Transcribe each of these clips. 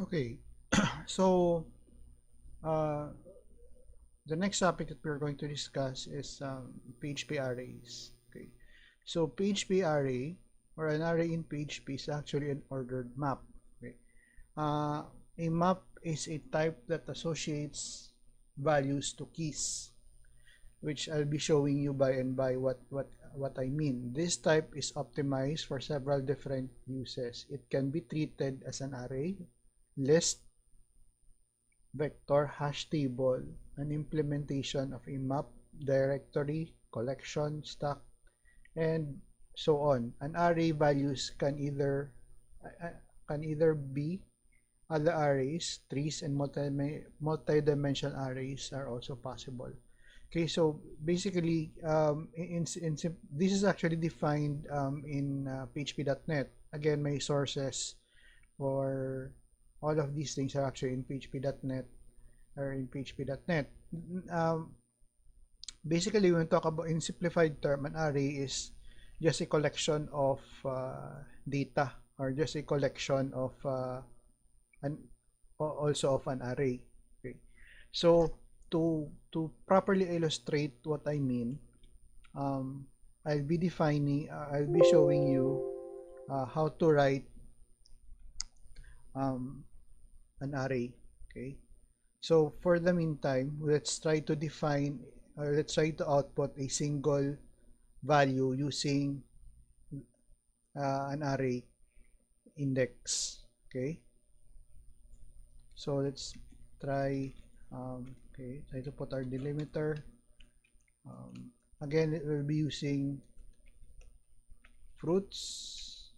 Okay, so uh, the next topic that we're going to discuss is PHP arrays. Okay, so PHP array or an array in PHP is actually an ordered map. Okay, uh, a map is a type that associates values to keys, which I'll be showing you by and by what I mean. This type is optimized for several different uses. It can be treated as an array, list, vector, hash table, an implementation of a map, directory, collection, stack, and so on. An array values can either be other arrays, trees, and multi-dimensional arrays are also possible. Okay, so basically, this is actually defined in php.net. Again, my sources for all of these things are actually in php.net or in php.net. Um, Basically, when we talk about in simplified term, an array is just a collection of data, or just a collection of an also of an array. Okay, so to properly illustrate what I mean, um, I'll be showing you how to write um, an array. Okay, so for the meantime, let's try to define, or let's try to output a single value using an array index. Okay, so let's try. Try to put our delimiter. Again, it will be using fruits.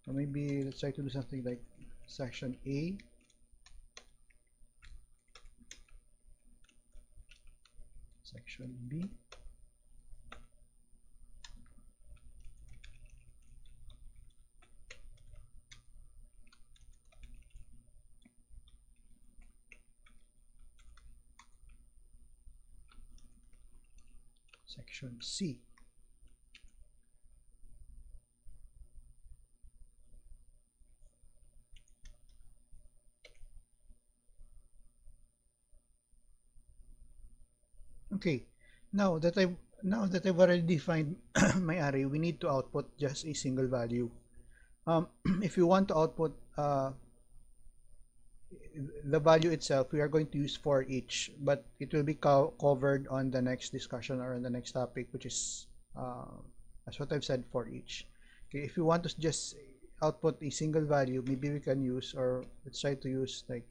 Or maybe let's try to do something like section A, section B, section C. Okay, now that I've already defined my array, we need to output just a single value. If you want to output the value itself, we are going to use for each, but it will be covered on the next discussion or on the next topic, which is as what I've said, for each. Okay, if you want to just output a single value, maybe we can use, or let's try to use like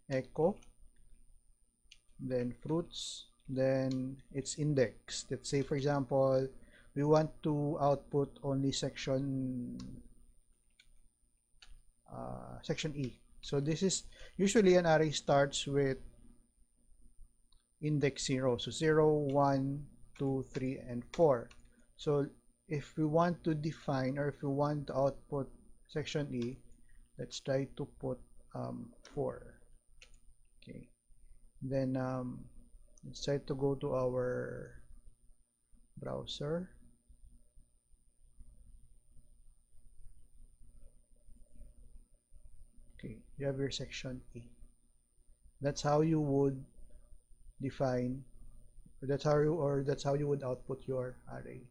echo, then fruits, then its index. Let's say, for example, we want to output only section E. So this is usually an array starts with index 0. So 0, 1, 2, 3, and 4. So if we want to define, or if we want to output section E, let's try to put 4. Okay. Then let's try to go to our browser. Okay, you have your section E. That's how you would define, that's how you would output your array.